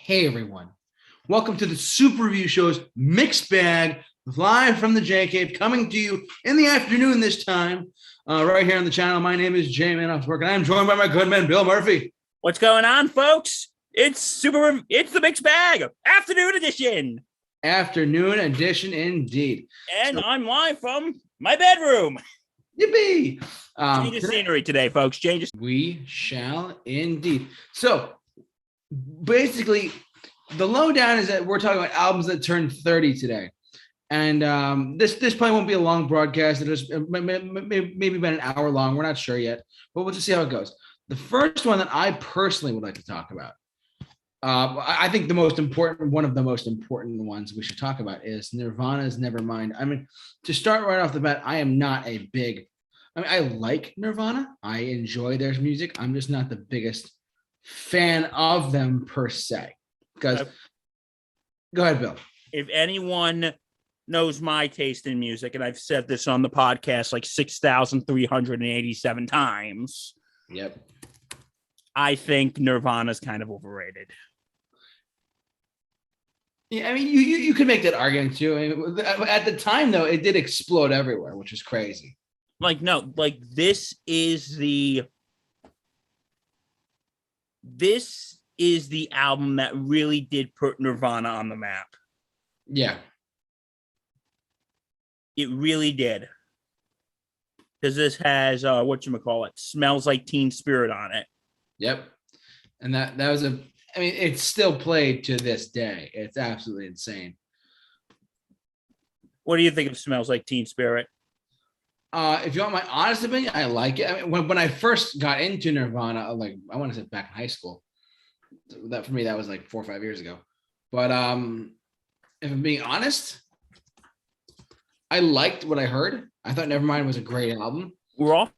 Hey everyone, welcome to the Super Review Show's Mixed Bag, live from the J Cave, coming to you in the afternoon this time, right here on the channel. My name is Jay Manoff, and I'm joined by my good man, Bill Murphy. What's going on, folks? It's the Mixed Bag, afternoon edition. Afternoon edition, indeed. And I'm live from my bedroom. Yippee! Change of scenery today, folks. We shall indeed. So, basically, the lowdown is that we're talking about albums that turned 30 today. And this probably won't be a long broadcast. It'll just maybe about an hour long. We're not sure yet, but we'll just see how it goes. The first one that I personally would like to talk about, I think one of the most important ones we should talk about is Nirvana's Nevermind. I mean, to start right off the bat, I like Nirvana. I enjoy their music. I'm just not the biggest fan of them per se. Because, go ahead, Bill. If anyone knows my taste in music, and I've said this on the podcast like 6,387 times. Yep. I think Nirvana's kind of overrated. Yeah, I mean, you could make that argument too. I mean, at the time, though, it did explode everywhere, which is crazy. This is the album that really did put Nirvana on the map. Yeah. It really did. Because this has, Smells Like Teen Spirit on it. Yep. And that was it's still played to this day. It's absolutely insane. What do you think of Smells Like Teen Spirit? If you want my honest opinion, I like it. I mean, when I first got into Nirvana, I want to say back in high school. That for me, that was like 4 or 5 years ago. But if I'm being honest, I liked what I heard. I thought Nevermind was a great album. We're all.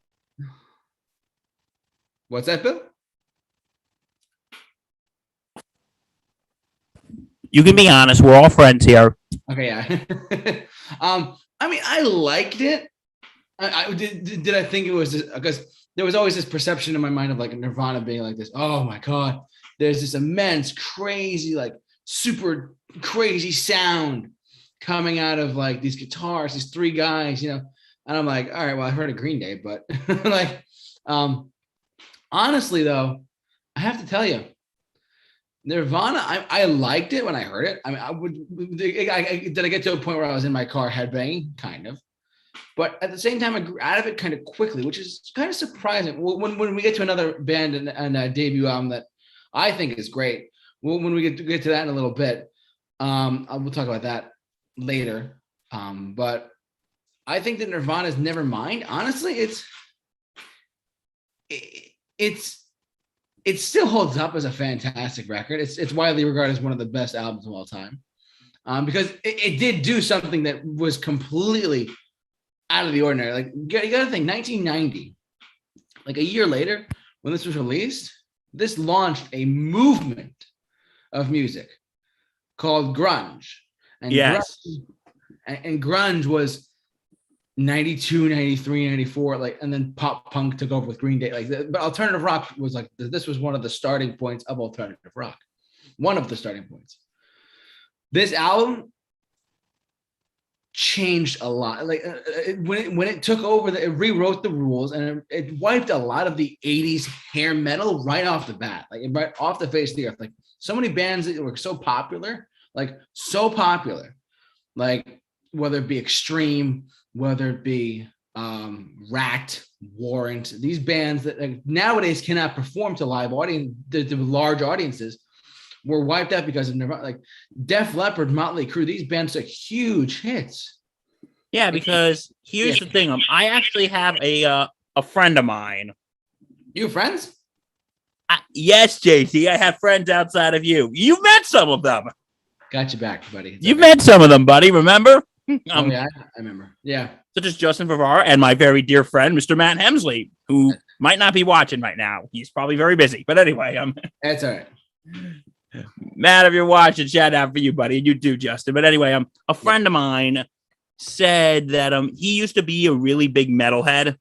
What's that, Bill? You can be honest. We're all friends here. Okay, yeah. I mean, I liked it. I did I think it was because there was always this perception in my mind of like Nirvana being like this. Oh my God, there's this immense, crazy, like super crazy sound coming out of like these guitars, these three guys, and I'm like, all right, well, I heard of Green Day, but like, honestly though, I have to tell you, Nirvana, I liked it when I heard it. I mean, did I get to a point where I was in my car headbanging? Kind of. But at the same time, I grew out of it kind of quickly, which is kind of surprising. When we get to another band and a debut album that I think is great, when we get to that in a little bit, we'll talk about that later. But I think that Nirvana's Nevermind, honestly, it still holds up as a fantastic record. It's widely regarded as one of the best albums of all time, because it did do something that was completely out of the ordinary. Like you got to think, 1990, like a year later, when this was released, this launched a movement of music called grunge. And yes, grunge was 92, 93, 94, like, and then pop punk took over with Green Day. But alternative rock was like, this was one of the starting points of alternative rock. One of the starting points. This album changed a lot. Like when it took over, it rewrote the rules and it wiped a lot of the 80s hair metal right off the bat, like right off the face of the earth. Like so many bands that were so popular, like whether it be Extreme, whether it be Rat, Warrant, these bands that like, nowadays cannot perform to live audience, to large audiences, were wiped out because of Nirvana. Like Def Leppard, Motley Crue, these bands took huge hits. Yeah, because here's the thing. I actually have a friend of mine. You have friends? Yes, JC, I have friends outside of you. You've met some of them. Got you back, buddy. You've met some of them, buddy. Remember? Yeah, I remember. Yeah. Such as Justin Favara and my very dear friend, Mr. Matt Hemsley, who might not be watching right now. He's probably very busy. But anyway, that's all right. Matt, if you're watching, shout out for you, buddy. You do, Justin. But anyway, a friend of mine said that he used to be a really big metalhead.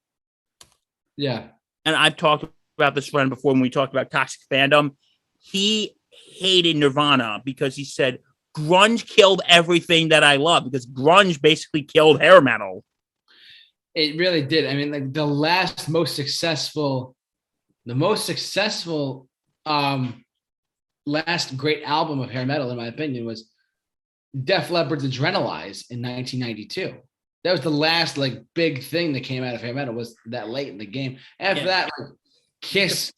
Yeah. And I've talked about this friend before when we talked about toxic fandom. He hated Nirvana because he said grunge killed everything that I love, because grunge basically killed hair metal. It really did. I mean, like the most successful last great album of hair metal, in my opinion, was Def Leppard's Adrenalize in 1992. That was the last like big thing that came out of hair metal, was that late in the game. After that, like, Kiss,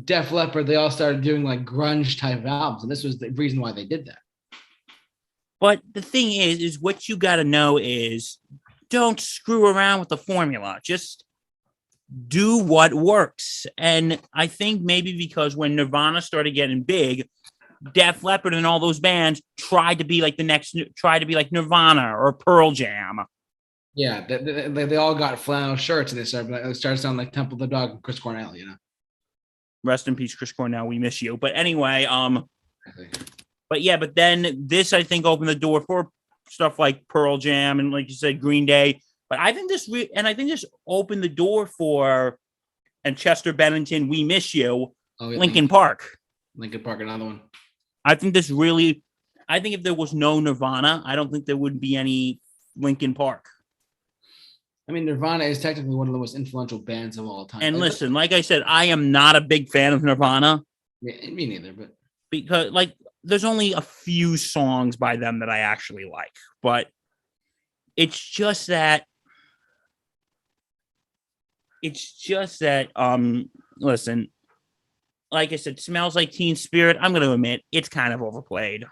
Def Leppard, they all started doing like grunge type albums, and this was the reason why they did that. But the thing is what you got to know is don't screw around with the formula. Just do what works. And I think maybe because when Nirvana started getting big, Def Leppard and all those bands tried to be like Nirvana or Pearl Jam. Yeah, they all got flannel shirts, and they started sounding like Temple of the Dog and Chris Cornell, you know. Rest in peace, Chris Cornell. We miss you. But anyway, but then this, I think, opened the door for stuff like Pearl Jam and, like you said, Green Day. But I think this opened the door for, and Chester Bennington, We Miss You, Linkin Park. Linkin Park, another one. I think if there was no Nirvana, I don't think there would be any Linkin Park. I mean, Nirvana is technically one of the most influential bands of all time. And listen, like I said, I am not a big fan of Nirvana. Yeah, me neither, but because like there's only a few songs by them that I actually like, but it's just that listen, like I said, Smells Like Teen Spirit, I'm going to admit it's kind of overplayed.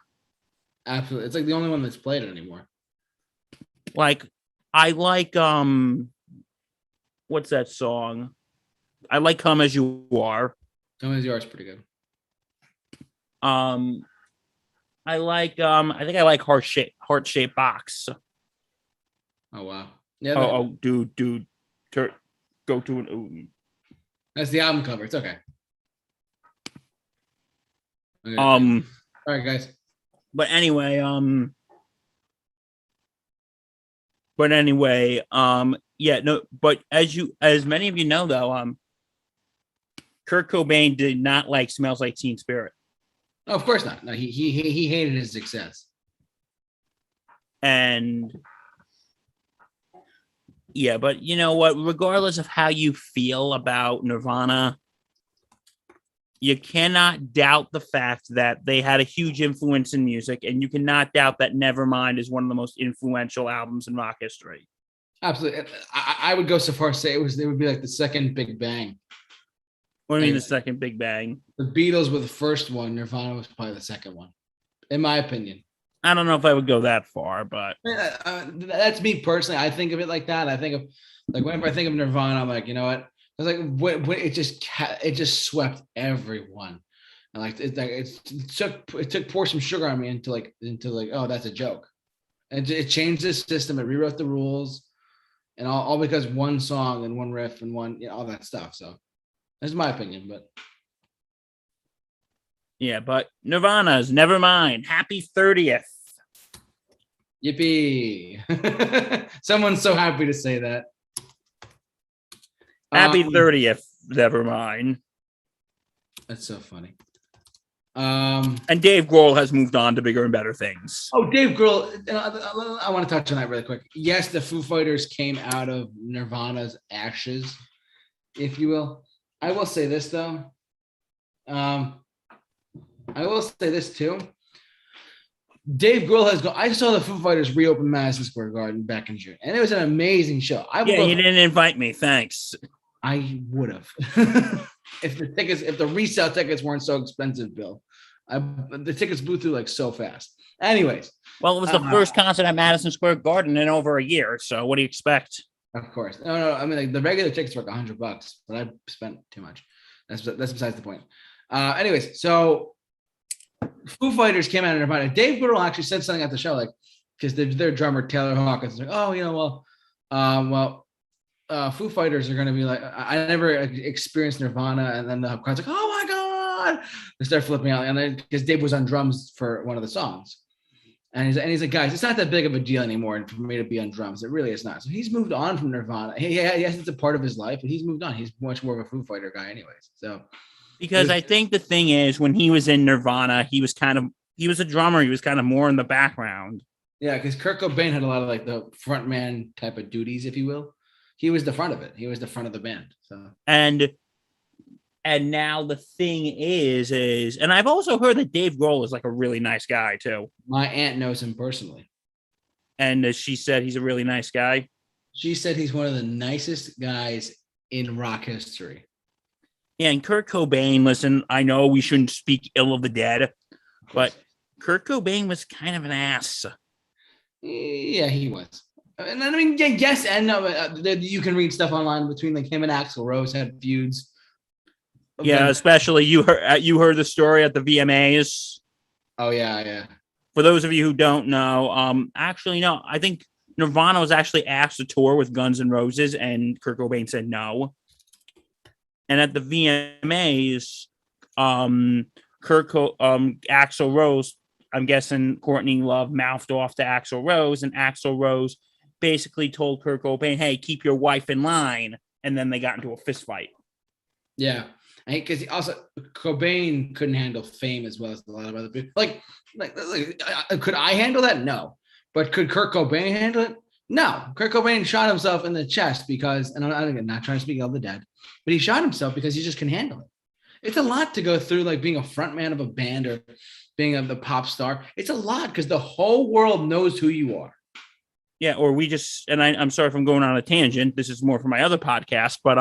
Absolutely. It's like the only one that's played it anymore. Like, I like, what's that song? I like Come As You Are. Come As You Are is pretty good. I like, I think I like Heart Shaped Box. Oh, wow. Yeah. Dude, go to an. That's the album cover. It's okay. All right, guys. But anyway, yeah, no, but as many of you know, though, Kurt Cobain did not like Smells Like Teen Spirit. No, of course not. No, he hated his success. And yeah, but you know what? Regardless of how you feel about Nirvana, you cannot doubt the fact that they had a huge influence in music, and you cannot doubt that Nevermind is one of the most influential albums in rock history. Absolutely. I would go so far as to say it would be like the second Big Bang. What do you mean the second Big Bang? The Beatles were the first one. Nirvana was probably the second one, in my opinion. I don't know if I would go that far, but that's me personally. I think of it like that. I think of like whenever I think of Nirvana, I'm like, you know what? It's like what it just swept everyone, and like it took Pour Some Sugar on me into like oh, that's a joke, and it changed the system. It rewrote the rules, and all because one song and one riff and one, you know, all that stuff. So that's my opinion, but yeah, but Nirvana's Nevermind. Happy 30th. Yippee! Someone's so happy to say that. Happy 30th, Nevermind. That's so funny. And Dave Grohl has moved on to bigger and better things. Oh, Dave Grohl. I want to touch on that really quick. Yes, the Foo Fighters came out of Nirvana's ashes, if you will. I will say this, though. I will say this, too. Dave Grohl has gone. I saw the Foo Fighters reopen Madison Square Garden back in June, and it was an amazing show. You didn't invite me. Thanks. I would have. if the resale tickets weren't so expensive, Bill. The tickets blew through like so fast. Anyways. Well, it was the first concert at Madison Square Garden in over a year. So what do you expect? Of course. No. I mean, like, the regular tickets were like $100, but I spent too much. That's besides the point. Anyways, so Foo Fighters came out of Nirvana. Dave Grohl actually said something at the show, like, because their drummer Taylor Hawkins was like, oh, you know, Foo Fighters are going to be like, I never experienced Nirvana, and then the crowd's like, oh my god, they start flipping out, and then because Dave was on drums for one of the songs, and he's like, guys, it's not that big of a deal anymore for me to be on drums. It really is not. So he's moved on from Nirvana. Yes, it's a part of his life, but he's moved on. He's much more of a Foo Fighter guy, anyways. So Because I think the thing is, when he was in Nirvana, he was a drummer. He was kind of more in the background. Yeah, because Kurt Cobain had a lot of like the front man type of duties, if you will. He was the front of it. He was the front of the band. So And now the thing is, and I've also heard that Dave Grohl is like a really nice guy too. my aunt knows him personally. And she said he's a really nice guy. She said he's one of the nicest guys in rock history. Yeah, and Kurt Cobain, listen, I know we shouldn't speak ill of the dead, but Kurt Cobain was kind of an ass. Yeah, he was. And I mean, yes and no. You can read stuff online between like him and Axl Rose had feuds. Yeah, especially you heard the story at the VMAs. Oh yeah. For those of you who don't know, actually no, I think Nirvana was actually asked to tour with Guns N' Roses, and Kurt Cobain said no. And at the VMAs, Axl Rose, I'm guessing Courtney Love mouthed off to Axl Rose, and Axl Rose basically told Kurt Cobain, "Hey, keep your wife in line." And then they got into a fist fight. Yeah, because also Cobain couldn't handle fame as well as a lot of other people. Like, could I handle that? No. But could Kurt Cobain handle it? No. Kurt Cobain shot himself in the chest because, and I'm not trying to speak of the dead, but he shot himself because he just can handle it. It's a lot to go through, like being a front man of a band or being the pop star. It's a lot because the whole world knows who you are. Yeah, or we just, and I'm sorry if I'm going on a tangent. This is more for my other podcast, but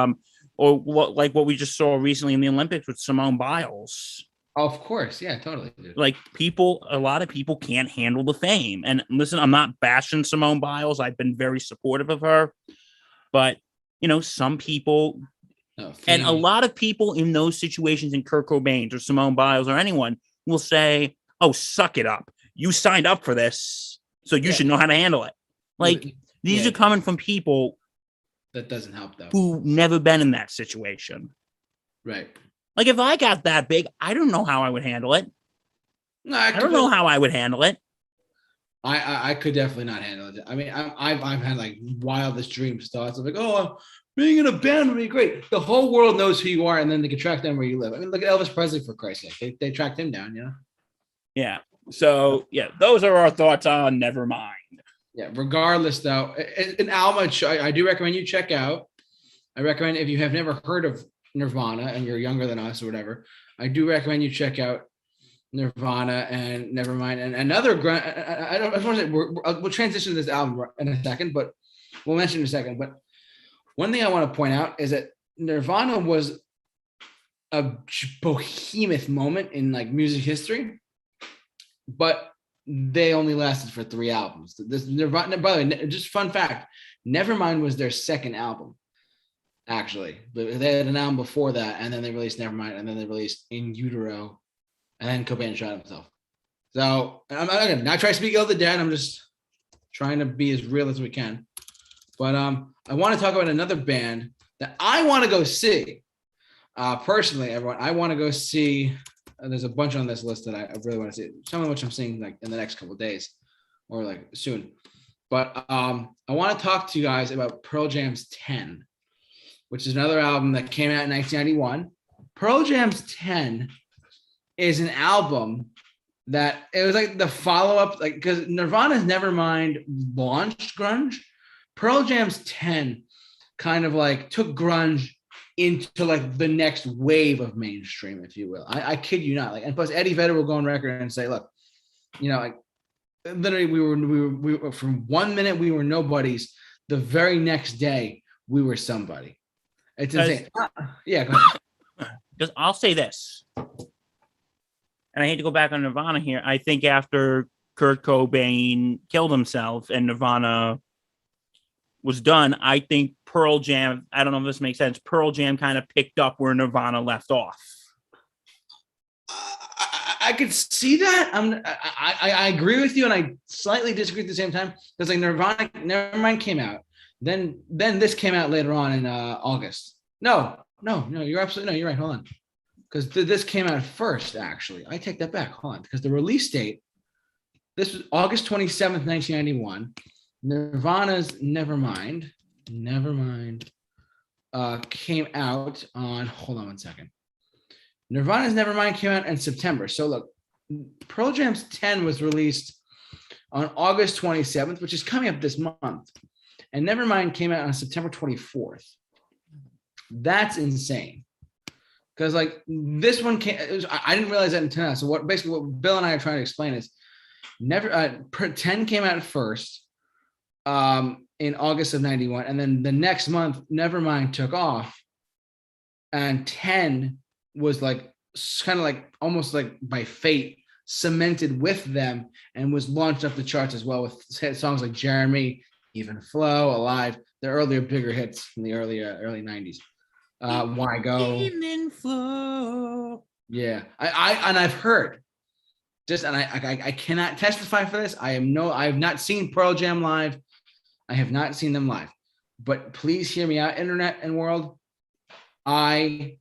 or what we just saw recently in the Olympics with Simone Biles. Of course, yeah, totally. Dude. Like a lot of people can't handle the fame. And listen, I'm not bashing Simone Biles. I've been very supportive of her, but some people, and a lot of people in those situations, in Kurt Cobain or Simone Biles or anyone, will say, "Oh, suck it up. You signed up for this, so you should know how to handle it." Like these are coming from people that doesn't help though, who never been in that situation. Right. Like if I got that big, I don't know how I would handle it. No, I don't know how I would handle it. I could definitely not handle it. I mean, I've had like wildest dreams, thoughts of like, oh, being in a band would be great. The whole world knows who you are, and then they can track down where you live. I mean, look at Elvis Presley, for Christ's sake. They tracked him down, Yeah. So those are our thoughts on Nevermind. Yeah. Regardless, though, an album I do recommend you check out. I recommend, if you have never heard of Nirvana and you're younger than us or whatever, I do recommend you check out Nirvana and Nevermind. And another, I don't want to say, we'll transition to this album in a second, but we'll mention in a second. But one thing I want to point out is that Nirvana was a behemoth moment in like music history, but they only lasted for 3 albums. This Nirvana, by the way, just fun fact, Nevermind was their second album, actually. But they had an album before that, and then they released Nevermind, and then they released In Utero, and then Cobain shot himself. So I'm not trying to speak ill of the dead. I'm just trying to be as real as we can. But I want to talk about another band that I want to go see. Personally, everyone, I want to go see. There's a bunch on this list that I really want to see. Some of which I'm seeing like in the next couple of days, or like soon. But I want to talk to you guys about Pearl Jam's 10, which is another album that came out in 1991. Pearl Jam's 10 is an album that it was like the follow-up, like because Nirvana's Nevermind launched grunge. Pearl Jam's 10 kind of like took grunge into like the next wave of mainstream, if you will. I kid you not. Like, and plus Eddie Vedder will go on record and say, look, like literally we were from 1 minute we were nobodies. The very next day we were somebody. It's insane. Yeah, go ahead. Because I'll say this, and I hate to go back on Nirvana here. I think after Kurt Cobain killed himself and Nirvana was done, I think Pearl Jam, I don't know if this makes sense, Pearl Jam kind of picked up where Nirvana left off. I could see that. I agree with you, and I slightly disagree at the same time. Because like Nirvana, Nevermind came out. Then this came out later on in August. No, you're absolutely, no, you're right. Hold on. Because this came out first, actually. I take that back. Hold on. Because the release date, this was August 27th, 1991. Nirvana's Nevermind came out on, hold on one second. Nirvana's Nevermind came out in September. So look, Pearl Jam's 10 was released on August 27th, which is coming up this month. And Nevermind came out on September 24th. That's insane. Because like this one I didn't realize that until now. So what Bill and I are trying to explain is 10 came out first in August of 91. And then the next month, Nevermind took off. And 10 was like kind of like almost like by fate cemented with them and was launched up the charts as well with songs like Jeremy, Even Flow, Alive, the earlier bigger hits from the early 90s. Why Go? Even Flow. Yeah, I've heard I cannot testify for this. I have not seen Pearl Jam live. I have not seen them live, but please hear me out, internet and world. I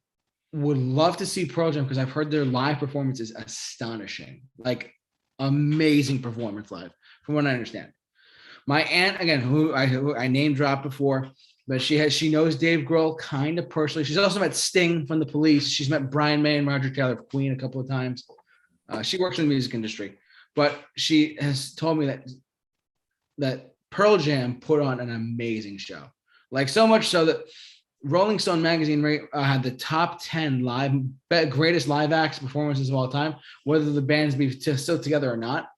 would love to see Pearl Jam because I've heard their live performance is astonishing, like amazing performance live, from what I understand. My aunt, again, who I name dropped before, but she knows Dave Grohl kind of personally. She's also met Sting from the Police. She's met Brian May and Roger Taylor of Queen a couple of times. She works in the music industry, but she has told me that Pearl Jam put on an amazing show, like so much so that Rolling Stone magazine had the top 10 greatest live acts performances of all time, whether the bands be still together or not.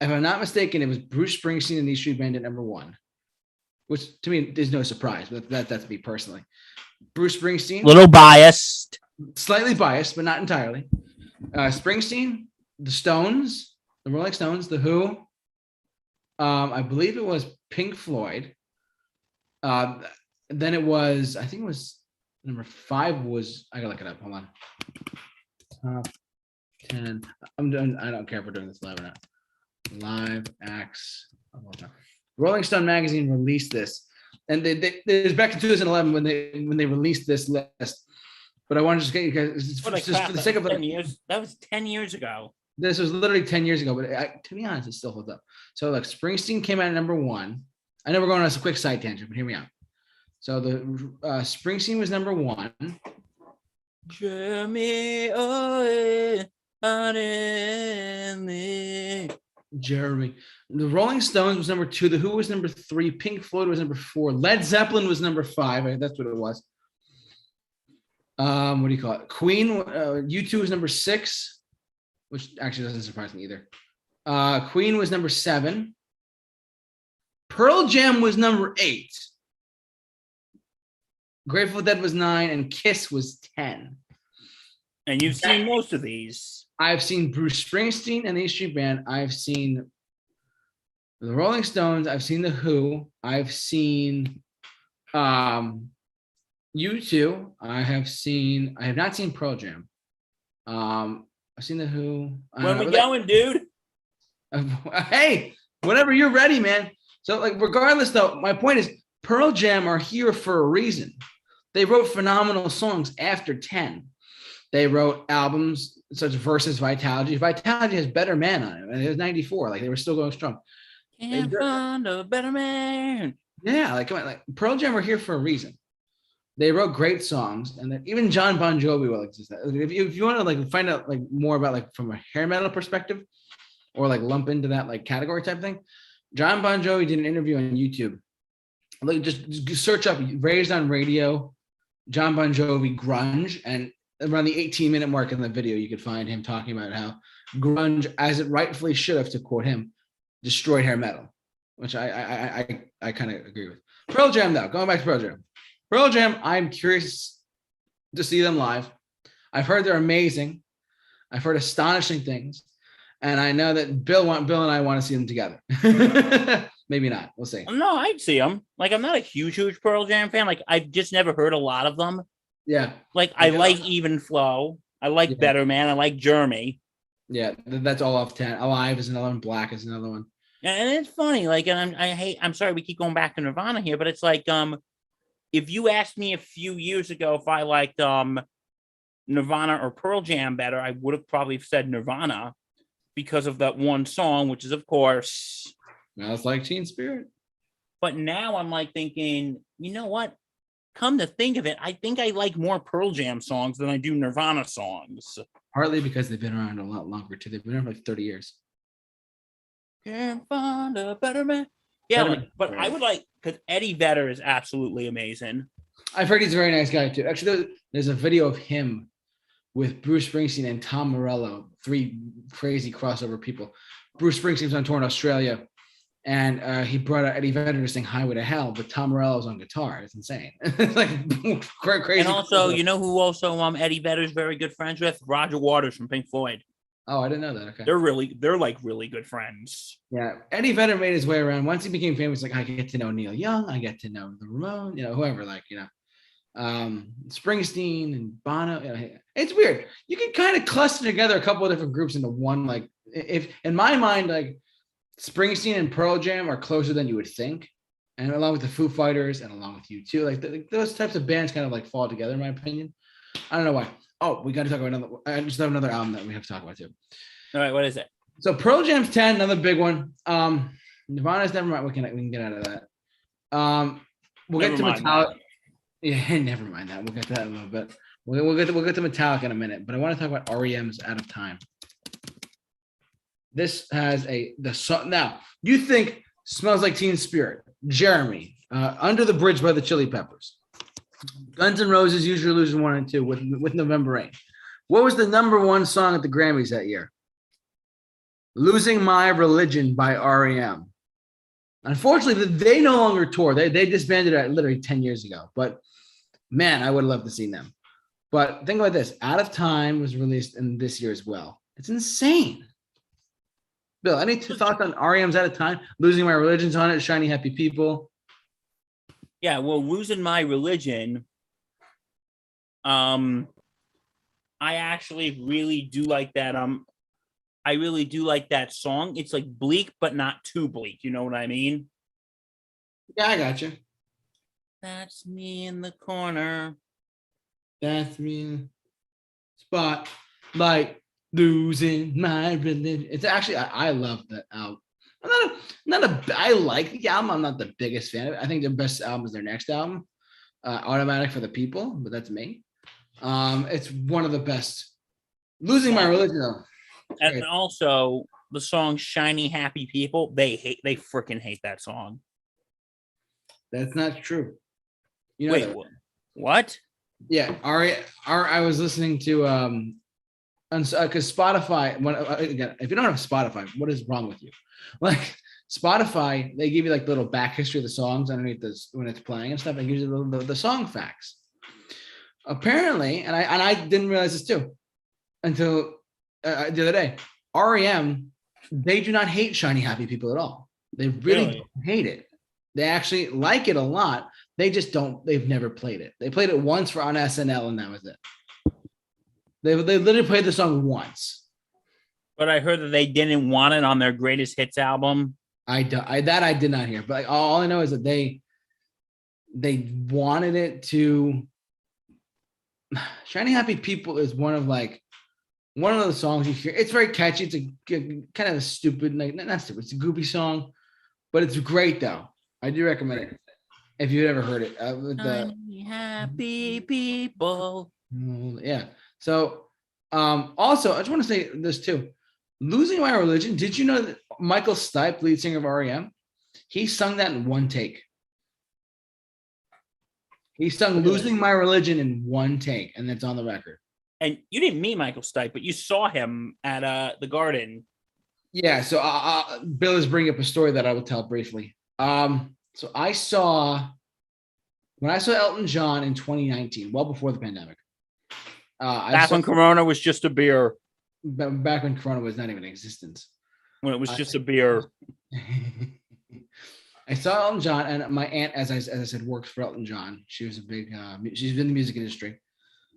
If I'm not mistaken, it was Bruce Springsteen and the E Street Band at number 1, which to me is no surprise, but that's me personally. Bruce Springsteen, little biased, slightly biased, but not entirely. Springsteen, the Stones, the Rolling Stones, the Who. I believe it was Pink Floyd. Then it was, I think it was number 5 was, I gotta look it up. Hold on. Top 10. I don't care if we're doing this live or not. Live acts of all time. Rolling Stone magazine released this, and it was back in 2011 when they released this list. But I wanted to just get you guys just for the sake of 10 years. That was 10 years ago. This was literally 10 years ago, but to be honest, it still holds up. So look, Springsteen came out at number 1. I know we're going on a quick side tangent, but hear me out. So the Springsteen was number 1. Jeremy, Jeremy. The Rolling Stones was number 2. The Who was number 3. Pink Floyd was number 4. Led Zeppelin was number 5. That's what it was. What do you call it? Queen, U2 was number 6, which actually doesn't surprise me either. Queen was number 7. Pearl Jam was number 8. Grateful Dead was 9, and Kiss was 10. And you've seen most of these. I've seen Bruce Springsteen and the E Street Band. I've seen the Rolling Stones. I've seen the Who. I've seen U2. I have not seen Pearl Jam. I've seen the Who. When we going, dude? Hey, whenever you're ready, man. So, like, regardless, though, my point is Pearl Jam are here for a reason. They wrote phenomenal songs after 10. They wrote albums such as Versus Vitality. Vitality has Better Man on it. And it was 94. Like, they were still going strong. Can't find a better man. Yeah, like, come on, like Pearl Jam were here for a reason. They wrote great songs, and then even John Bon Jovi will exist. If you want to like find out like more about like from a hair metal perspective, or like lump into that like category type thing, John Bon Jovi did an interview on YouTube. Like just search up Raised on Radio, John Bon Jovi grunge, and around the 18-minute mark in the video, you could find him talking about how grunge, as it rightfully should have, to quote him, destroyed hair metal, which I kind of agree with. Pearl Jam, though, going back to Pearl Jam. Pearl Jam, I'm curious to see them live. I've heard they're amazing. I've heard astonishing things, and I know that Bill and I want to see them together. Maybe not. We'll see. No, I'd see them. Like, I'm not a huge Pearl Jam fan. Like, I've just never heard a lot of them. Yeah. Like, I like Even Flow. I like Better Man. I like Jeremy. Yeah, that's all off 10. Alive is another one. Black is another one. And it's funny. Like, and I'm sorry we keep going back to Nirvana here, but it's like, if you asked me a few years ago if I liked Nirvana or Pearl Jam better, I would have probably said Nirvana because of that one song, which is, of course, Smells Like Teen Spirit. But now I'm like thinking, you know what? come to think of it, I think I like more Pearl Jam songs than I do Nirvana songs. Partly because they've been around a lot longer too. They've been around for like 30 years. Can't find a better man. Yeah, but I would like, because Eddie Vedder is absolutely amazing. I've heard he's a very nice guy too. Actually, there's a video of him with Bruce Springsteen and Tom Morello, 3 crazy crossover people. Bruce Springsteen's on tour in Australia, and he brought out Eddie Vedder to sing "Highway to Hell," but Tom Morello's on guitar. It's insane. It's like crazy. And also, you know who also Eddie Vedder's very good friends with? Roger Waters from Pink Floyd. Oh, I didn't know that. Okay. They're like really good friends. Yeah. Eddie Vedder made his way around. Once he became famous, like, I get to know Neil Young, I get to know the Ramones, whoever, Springsteen and Bono. It's weird. You can kind of cluster together a couple of different groups into one. Like, if in my mind, like, Springsteen and Pearl Jam are closer than you would think, and along with the Foo Fighters and along with U2, like those types of bands kind of like fall together, in my opinion. I don't know why. Oh, we got to talk about another. I just have another album that we have to talk about too. All right, what is it? So Pearl Jam's 10, another big one. Nirvana's never mind. We can get out of that. We'll get to Metallica. Yeah, never mind that. We'll get to that in a little bit. We'll get to Metallica in a minute, but I want to talk about REM's "Out of Time." This has the song. Now, you think "Smells Like Teen Spirit," Jeremy, "Under the Bridge" by the Chili Peppers, Guns N' Roses, "Use Your Illusion" 1 and 2 with November Rain. What was the #1 song at the Grammys that year? "Losing My Religion" by REM. Unfortunately, they no longer tour. They disbanded it literally 10 years ago. But man, I would love to see them. But think about this. "Out of Time" was released in this year as well. It's insane. Bill, any thoughts on REM's "Out of Time"? "Losing My Religion's" on it. "Shiny Happy People." Yeah, well, "Losing My Religion," I actually really do like that. I really do like that song. It's like bleak, but not too bleak. You know what I mean? Yeah, I got you. That's me in the corner. That's me. Spot like "Losing My Religion." It's actually, I love that album. I like the album. I'm not the biggest fan of it. I think their best album is their next album, "Automatic for the People," but that's me. It's one of the best. "Losing My Religion," though. And also the song "Shiny Happy People," they freaking hate that song. That's not true. Wait, what? Yeah, I was listening to because Spotify. Again, if you don't have Spotify, what is wrong with you? Like, Spotify, they give you like little back history of the songs underneath this when it's playing and stuff. It gives you the song facts. Apparently, and I didn't realize this too until the other day. REM, they do not hate "Shiny Happy People" at all. They really don't hate it. They actually like it a lot. They just don't. They've never played it. They played it once on SNL, and that was it. They literally played the song once. But I heard that they didn't want it on their greatest hits album. I did not hear. But all I know is that they wanted it to. "Shiny Happy People" is one of the songs you hear. It's very catchy. It's a kind of a stupid, not stupid. It's a goofy song, but it's great though. I do recommend it if you've ever heard it. Happy people. Yeah. So, also, I just want to say this too. "Losing My Religion." Did you know that Michael Stipe, lead singer of REM, he sung that in one take? He sung "Losing My Religion" in one take, and that's on the record. And you didn't meet Michael Stipe, but you saw him at the Garden. Yeah. So Bill is bringing up a story that I will tell briefly. So when I saw Elton John in 2019, well before the pandemic. Back when Corona was just a beer. Back when Corona was not even in existence. When it was just a beer. I saw Elton John, and my aunt, as I said, works for Elton John. She was a big, she's in the music industry,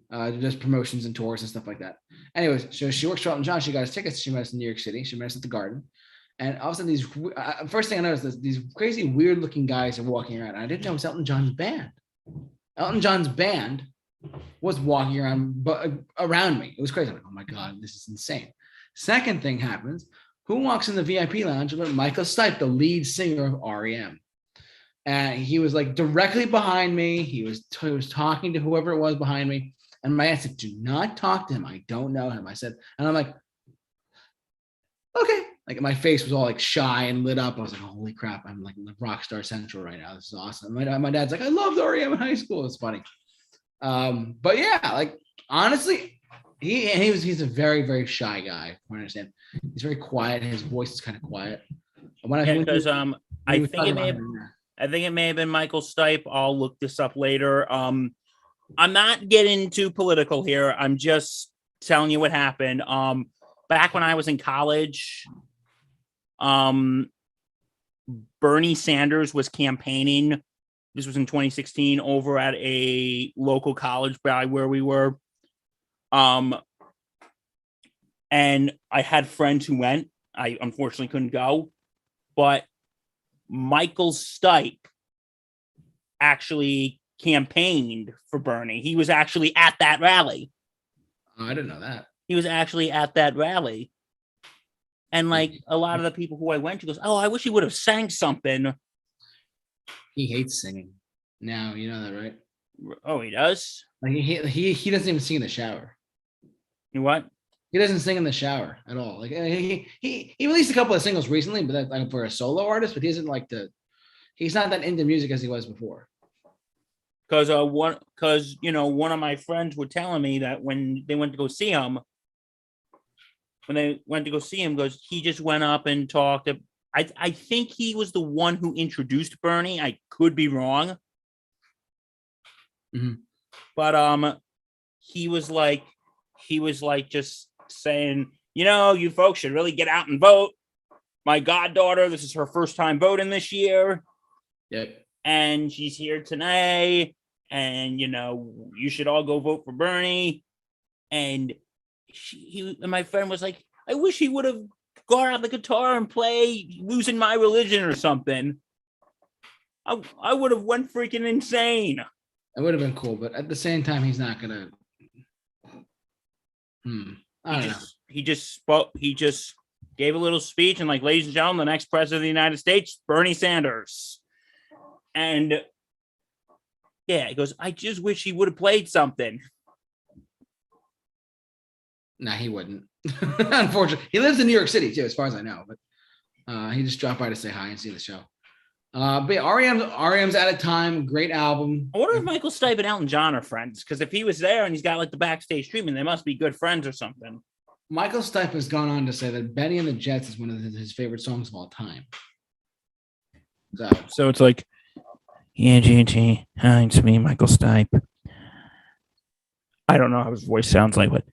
does promotions and tours and stuff like that. Anyways, so she works for Elton John. She got us tickets. She met us in New York City. She met us at the Garden. And all of a sudden, first thing I noticed is these crazy, weird-looking guys are walking around. And I didn't know it was Elton John's band. Elton John's band was walking around me. It was crazy. I'm like, oh my God, this is insane. Second thing happens. Who walks in the VIP lounge? Michael Stipe, the lead singer of REM. and he was like directly behind me. He was talking to whoever it was behind me. And my aunt said, "Do not talk to him. I don't know him." I said, and I'm like, okay. Like my face was all like shy and lit up. I was like, holy crap, I'm like rock star central right now. This is awesome. My dad's like, I loved REM in high school. It's funny. But yeah, like honestly, he's a very, very shy guy. I understand. He's very quiet. His voice is kind of quiet. Because I think it may have been Michael Stipe. I'll look this up later. I'm not getting too political here. I'm just telling you what happened. Back when I was in college, Bernie Sanders was campaigning. This was in 2016 over at a local college by where we were. And I had friends who went. I unfortunately couldn't go, but Michael Stipe actually campaigned for Bernie. He was actually at that rally. Oh, I didn't know that. He was actually at that rally. And like a lot of the people who I went to goes, "Oh, I wish he would have sang something." He hates singing. Now, you know that, right? Oh, he does? Like he doesn't even sing in the shower. You what? He doesn't sing in the shower at all. Like he released a couple of singles recently, but that's like for a solo artist, but he isn't like he's not that into music as he was before. Because one of my friends were telling me that when they went to go see him, goes, he just went up and talked. I think he was the one who introduced Bernie. I could be wrong. Mm-hmm. But he was like just saying, you folks should really get out and vote. My goddaughter, this is her first time voting this year. Yep. And she's here today. And, you should all go vote for Bernie. And my friend was like, I wish he would have gone out the guitar and play Losing My Religion or something. I would have went freaking insane. It would have been cool, but at the same time, he's not gonna. I don't know. He just spoke. He just gave a little speech and like, ladies and gentlemen, the next president of the United States, Bernie Sanders. And yeah, he goes, I just wish he would have played something. Nah, he wouldn't. Unfortunately, he lives in New York City too, as far as I know. But he just dropped by to say hi and see the show. But yeah, REM's Out of Time, great album. I wonder if Michael Stipe and Elton John are friends, because if he was there and he's got like the backstage treatment, they must be good friends or something. Michael Stipe has gone on to say that Benny and the Jets is one of his favorite songs of all time. So it's like, yeah, GT, hi, it's me, Michael Stipe. I don't know how his voice sounds like, but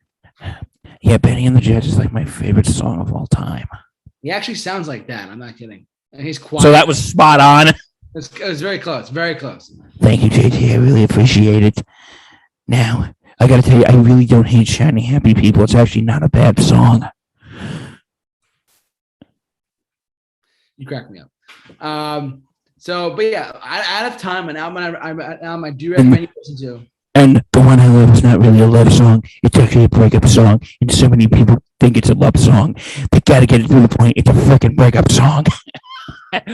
yeah, Benny and the Jets is like my favorite song of all time. He actually sounds like that. I'm not kidding. And he's quiet. So that was spot on. It was very close. Very close. Thank you, JT. I really appreciate it. Now, I got to tell you, I really don't hate Shiny Happy People. It's actually not a bad song. You crack me up. But yeah, Out of Time, an album I do recommend you listen to. And The One I Love is not really a love song. It's actually a breakup song. And so many people think it's a love song. They got to get it to the point. It's a freaking breakup song.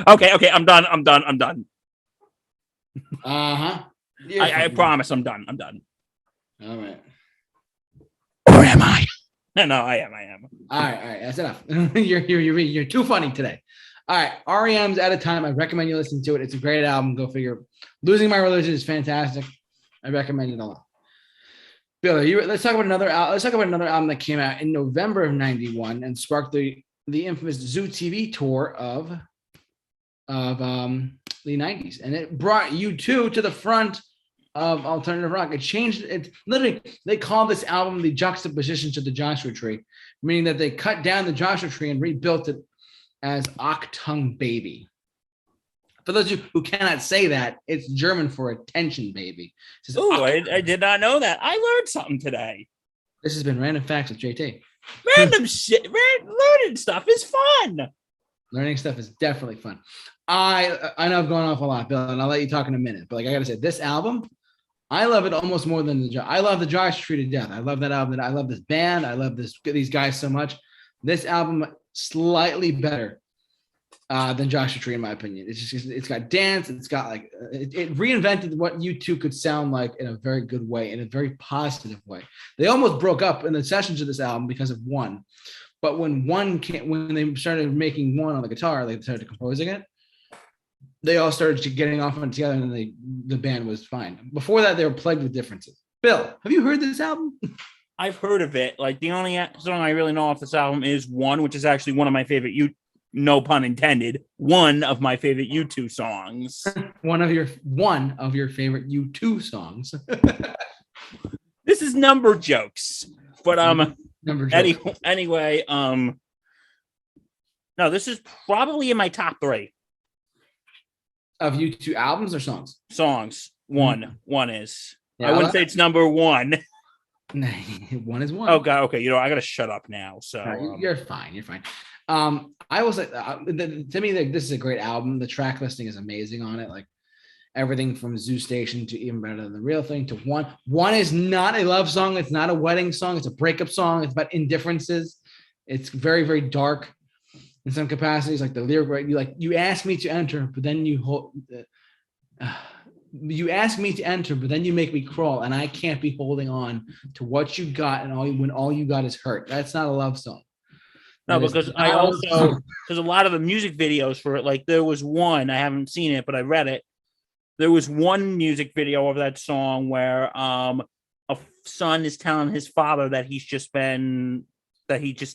Okay. I'm done. Uh-huh. I promise I'm done. All right. Or am I? No, I am. All right. That's enough. You're too funny today. All right. REM's Out of Time. I recommend you listen to it. It's a great album. Go figure. Losing My Religion is fantastic. I recommend it a lot. Billy, let's talk about another album that came out in November of '91 and sparked the infamous Zoo TV tour of the '90s, and it brought U2 to the front of alternative rock. It changed it. Literally, they call this album the juxtaposition to the Joshua Tree, meaning that they cut down the Joshua Tree and rebuilt it as Achtung Baby. For those of you who cannot say that, it's German for attention, baby. Oh, I did not know that. I learned something today. This has been Random Facts with JT. Random shit. Learning stuff is fun. Learning stuff is definitely fun. I know I've gone off a lot, Bill, and I'll let you talk in a minute. But like I gotta say, this album, I love it almost more than I love the Joshua Tree to death. I love that album. I love this band. I love these guys so much. This album slightly better. than Joshua Tree, in my opinion. It's got dance. It's got like it reinvented what U2 could sound like in a very good way, in a very positive way. They almost broke up in the sessions of this album because of One, but when they started making One on the guitar, they started composing it. They all started getting off on it together, and the band was fine. Before that, they were plagued with differences. Bill, have you heard this album? I've heard of it. Like the only song I really know off this album is One, which is actually one of my favorite no pun intended, one of my favorite U2 songs. one of your favorite U2 songs. This is number jokes. But anyway, no, this is probably in my top 3. Of U2 albums or songs? Songs. One is. Yeah, I wouldn't say it's number 1. One is one. Oh god, okay. I gotta shut up now. So you're fine. You're fine. I was like, to me, like, this is a great album. The track listing is amazing on it. Like everything from Zoo Station to Even Better Than the Real Thing to One. One is not a love song. It's not a wedding song. It's a breakup song. It's about indifferences. It's very, very dark in some capacities. Like the lyric, right? You ask me to enter, but then you ask me to enter, but then you make me crawl, and I can't be holding on to what you got, and when all you got is hurt. That's not a love song. No, because because a lot of the music videos for it, like there was one, I haven't seen it, but I read it. There was one music video of that song where a son is telling his father that he just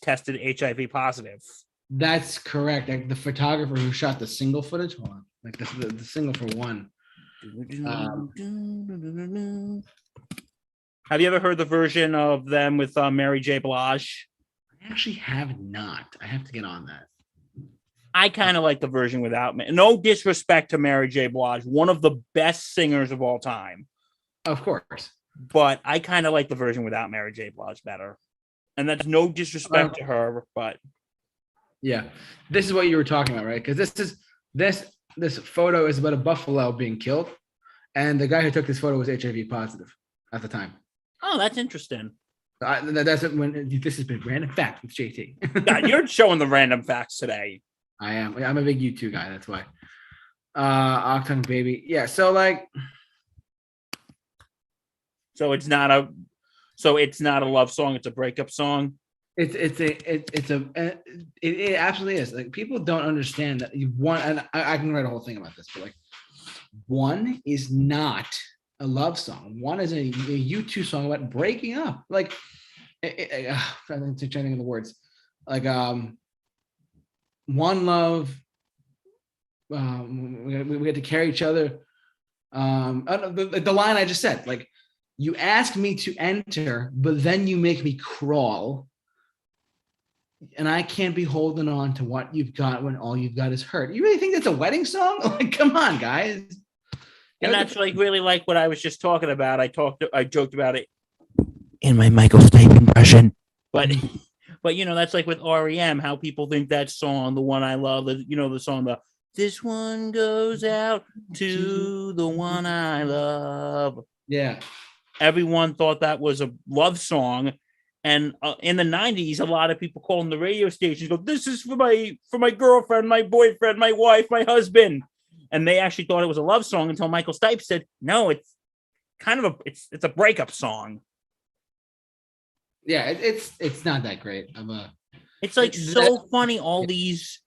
tested HIV positive. That's correct. Like the photographer who shot the single footage, hold on, like the single for One. Have you ever heard the version of them with Mary J. Blige? I actually have not. I have to get on that. I kind of like the version without me. No disrespect to Mary J. Blige, one of the best singers of all time. Of course. But I kind of like the version without Mary J. Blige better. And that's no disrespect to her, but yeah. This is what you were talking about, right? Because this photo is about a buffalo being killed, and the guy who took this photo was HIV positive at the time. Oh, that's interesting. That's when this has been random fact with JT. God, you're showing the random facts today. I am. I'm a big U2 guy. That's why. Octung Baby. Yeah. So like. So it's not a love song. It's a breakup song. It absolutely is. Like people don't understand that One, and I can write a whole thing about this, but like One is not a love song. One is a U2 song about breaking up. Like I'm trying to think of the words. Like one love. We had to carry each other. The line I just said, like, you ask me to enter, but then you make me crawl. And I can't be holding on to what you've got when all you've got is hurt. You really think that's a wedding song? Like, come on, guys. And that's like really like what I was just talking about. I joked about it in my Michael Stipe impression. But that's like with REM, how people think that song, the one I love, the song, this one goes out to the one I love. Yeah. Everyone thought that was a love song. And in the 90s, a lot of people calling the radio stations go, this is for my girlfriend, my boyfriend, my wife, my husband. And they actually thought it was a love song until Michael Stipe said, no, it's kind of it's a breakup song. Yeah, it's not that great. It's like so funny. All these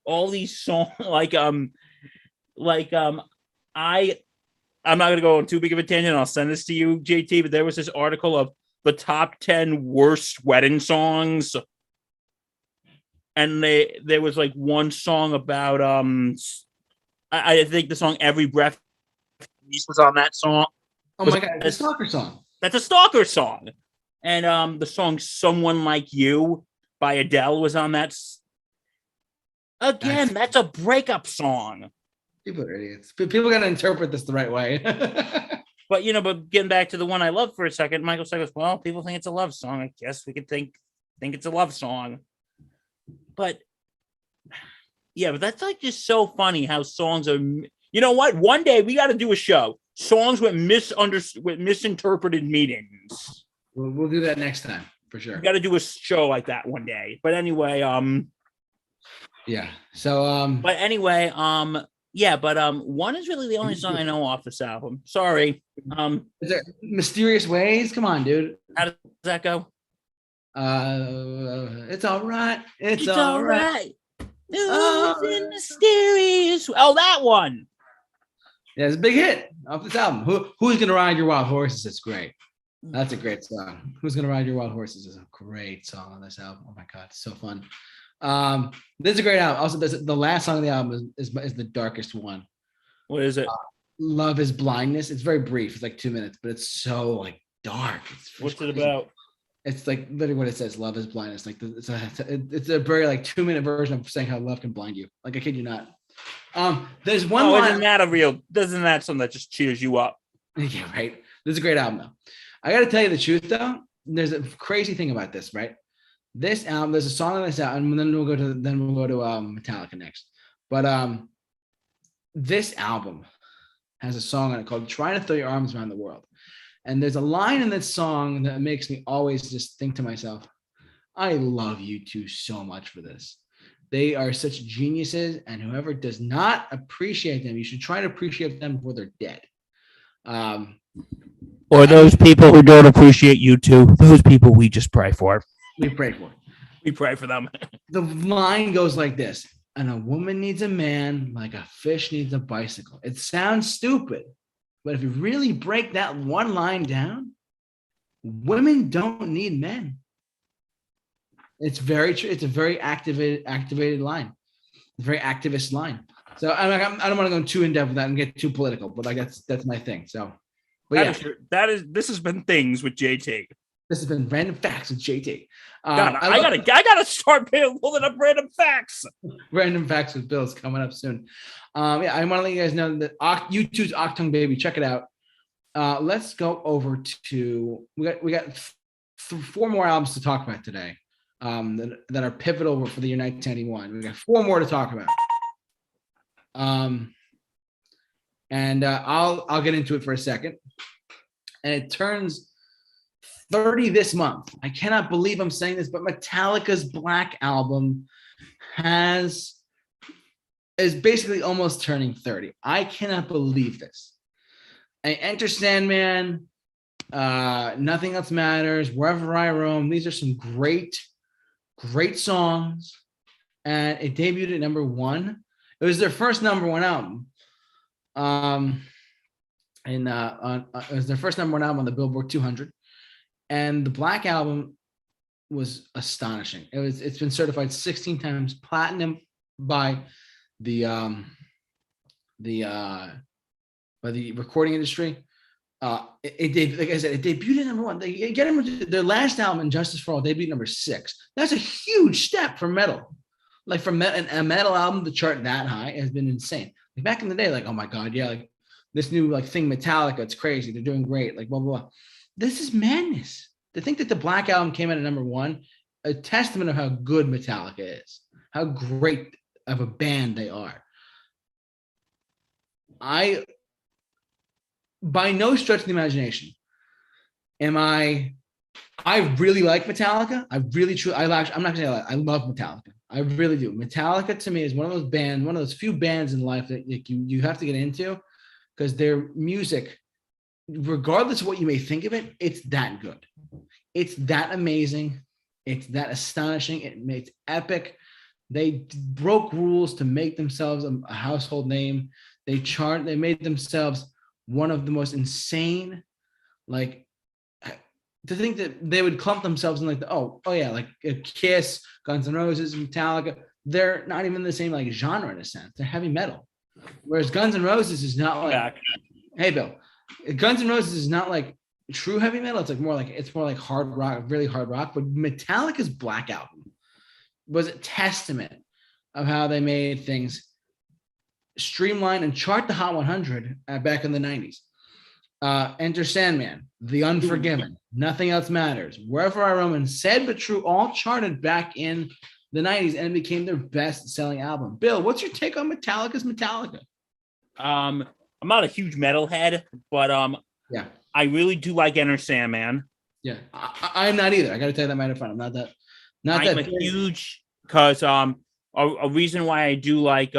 songs, I'm not gonna go on too big of a tangent. I'll send this to you, JT. But there was this article of the top 10 worst wedding songs, and there was like one song about I think the song "Every Breath" was on that song. Oh my god, it's a stalker song. That's a stalker song, and the song "Someone Like You" by Adele was on that. Again, that's a breakup song. People are idiots. People got to interpret this the right way. But getting back to the one I love for a second, Michael says, well, people think it's a love song. I guess we could think it's a love song. But yeah, but that's like just so funny how songs are. You know what? One day we got to do a show. Songs with misinterpreted meanings. We'll do that next time for sure. We got to do a show like that one day. But anyway, Yeah. So But anyway, yeah, but one is really the only song I know off this album. Sorry. is there Mysterious Ways? Come on, dude. How does that go? It's all right. It's It's all all right. right. It's in mysterious. Oh, that one. Yeah, it's a big hit off this album. Who's gonna ride your wild horses? It's great. That's a great song. Who's gonna ride your wild horses is a great song on this album. Oh my god, it's so fun. This is a great album. Also, the last song of the album is the darkest one. What is it? Love is blindness. It's very brief. It's like 2 minutes, but it's so like dark. What's it about? It's like literally what it says. Love is blindness. Like it's a very like 2 minute version of saying how love can blind you. Like I kid you not. There's one line. Isn't that something that just cheers you up? Yeah, right. This is a great album though. I got to tell you the truth though. There's a crazy thing about this, right? This album, there's a song on this album, and then we'll go to Metallica next. But this album has a song on it called "Trying to Throw Your Arms Around the World," and there's a line in this song that makes me always just think to myself, "I love you two so much for this. They are such geniuses, and whoever does not appreciate them, you should try to appreciate them before they're dead." Or those people who don't appreciate you too. Those people we just pray for. We pray for. We pray for them. The line goes like this: "And a woman needs a man like a fish needs a bicycle." It sounds stupid, but if you really break that one line down, women don't need men. It's very true. It's a very activated line. It's a very activist line. So I don't want to go too in depth with that and get too political, but like that's my thing. So, but This has been Things with JT. This has been Random Facts with JT. God, I gotta start pulling up random facts. Random Facts with Bill is coming up soon. Yeah, I want to let you guys know that YouTube's Octung Baby. Check it out. Let's go over to we got 4 more albums to talk about today. That are pivotal for the year 1991. We got 4 more to talk about. And I'll get into it for a second. And it turns 30 this month. I cannot believe I'm saying this, but Metallica's Black Album is basically almost turning 30. I cannot believe this. I Enter Sandman, Nothing Else Matters, Wherever I Roam. These are some great songs, and it debuted at number 1. It was their first number 1 album. It was their first number 1 album on the Billboard 200, and the Black Album was astonishing. It's been certified 16 times platinum by the recording industry. Like I said, it debuted at number 1. They get them their last album, Injustice for All, debuted number 6. That's a huge step for metal. Like for a metal album to chart that high has been insane. Like back in the day, like, oh my god, yeah, like this new like thing, Metallica, it's crazy. They're doing great. Like blah blah blah. This is madness. To think that the Black Album came out at number 1, a testament of how good Metallica is, how great of a band they are. By no stretch of the imagination I really like Metallica. I'm not gonna say I love Metallica. I really do. Metallica to me is one of those few bands in life that like, you have to get into, because their music, regardless of what you may think of it, it's that good. It's that amazing. It's that astonishing. It's epic. They broke rules to make themselves a household name. They made themselves one of the most insane, like, to think that they would clump themselves in like like Kiss, Guns N' Roses, Metallica. They're not even the same like genre in a sense. They're heavy metal, whereas Guns N' Roses is not like. Hey Bill, Guns N' Roses is not like true heavy metal. It's more like hard rock, really hard rock. But Metallica's Black Album was a testament of how they made things streamline and chart the Hot 100 back in the 90s. Enter Sandman, The Unforgiven, Nothing Else Matters, Wherever I Roam, and Said But True all charted back in the 90s and became their best-selling album. Bill, what's your take on Metallica's Metallica? I'm not a huge metalhead, but yeah, I really do like Enter Sandman. Yeah, I'm not either. I got to tell you that right up front. I'm not that. I'm a huge, because a reason why I do like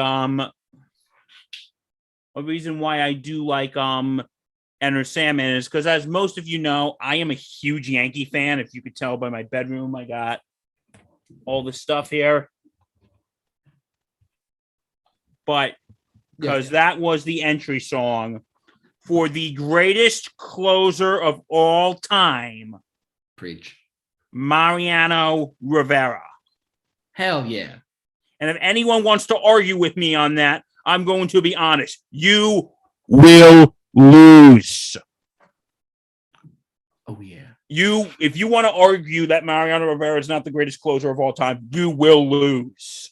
Enter Sandman is because, as most of you know, I am a huge Yankee fan. If you could tell by my bedroom, I got all the stuff here. But because that was the entry song for the greatest closer of all time. Preach. Mariano Rivera. Hell yeah. And if anyone wants to argue with me on that, I'm going to be honest. You will lose. Oh yeah. If you want to argue that Mariano Rivera is not the greatest closer of all time, you will lose.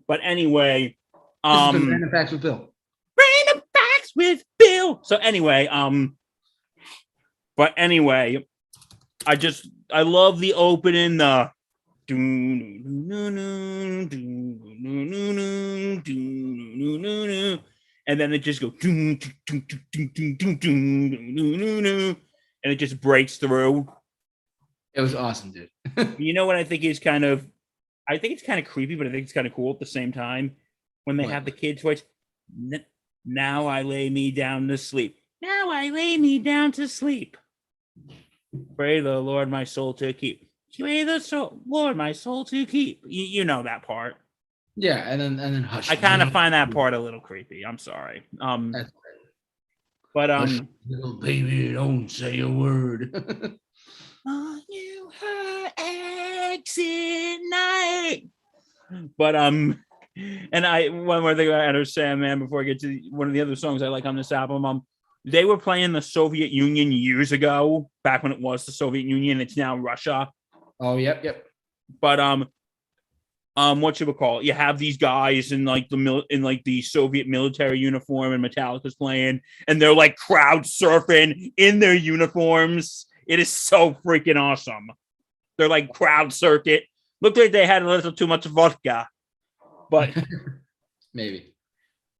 But anyway, This has been Random Facts with Bill. Random Facts with Bill. So anyway, I love the opening, and then it just goes, and it just breaks through. It was awesome, dude. You know what I think is kind of creepy, but I think it's kind of cool at the same time when they have the kids' voice. Now I lay me down to sleep. Now I lay me down to sleep. Pray the Lord my soul to keep. Pray the Lord my soul to keep. You know that part. Yeah, and then hush. I kind of find that part a little creepy. I'm sorry. That's but hush, little baby, don't say a word. Are you her exit night? But and one more thing about Enter Sandman before I get to one of the other songs I like on this album. They were playing the Soviet Union years ago, back when it was the Soviet Union. It's now Russia. Oh, yep. But what you would call it? You have these guys in like the Soviet military uniform, and Metallica's playing, and they're like crowd surfing in their uniforms. It is so freaking awesome. They're like crowd circuit. Looked like they had a little too much vodka, but maybe.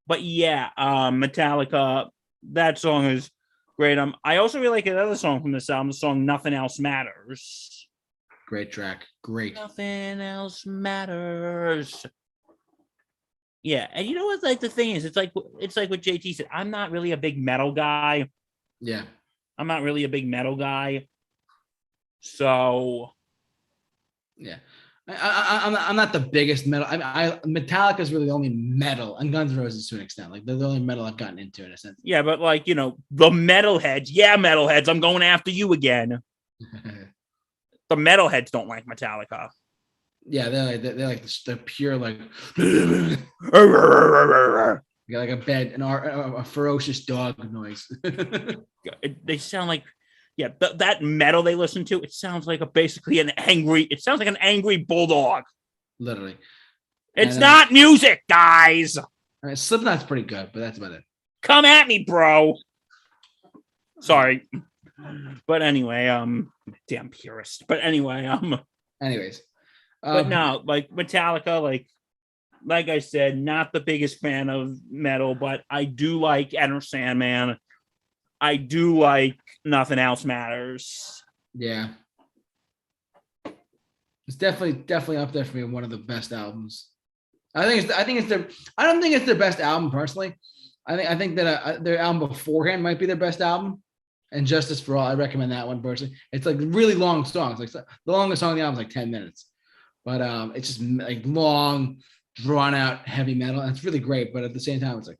But yeah, Metallica. That song is great. I also really like another song from this album. The song "Nothing Else Matters." Great track. Great. Nothing else matters. Yeah, and you know what? Like the thing is, it's like what JT said. I'm not really a big metal guy. Yeah. I'm not really a big metal guy. So. Yeah. I'm not the biggest metal. Metallica is really the only metal, and Guns N' Roses to an extent. Like they're the only metal I've gotten into in a sense. Yeah, but like the metalheads. Yeah, metalheads. I'm going after you again. The metalheads don't like Metallica. Yeah, they're pure like. Got like a ferocious dog noise. They sound like. Yeah, that metal they listen to, it sounds like an angry bulldog. Literally. It's not music, guys. Slipknot's pretty good, but that's about it. Come at me, bro. Sorry. But anyway, damn purist. But anyway, anyways. But no, like Metallica, like I said, not the biggest fan of metal, but I do like Enter Sandman. I do like Nothing Else Matters. Yeah. It's definitely up there for me. One of the best albums. I don't think it's their best album personally. I think that their album beforehand might be their best album. And Justice for All, I recommend that one personally. It's like really long songs. Like the longest song on the album is like 10 minutes. But it's just like long, drawn out heavy metal. And it's really great. But at the same time, it's like,